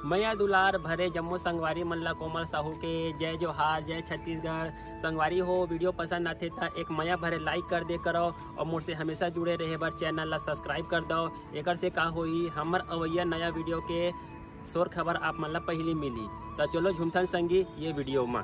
मैया दुलार भरे जम्मू संगवारी मल्ला कोमल साहू के जय जोहार, जय छत्तीसगढ़। संगवारी हो वीडियो पसंद आते तो एक मैया भरे लाइक कर दे करो और मुझसे हमेशा जुड़े रहे बर चैनल ला सब्सक्राइब कर दो। एक से का होई हमर अवैया नया वीडियो के शोर खबर आप मन ला पहली मिली। तो चलो झुमथन संगी ये वीडियो में।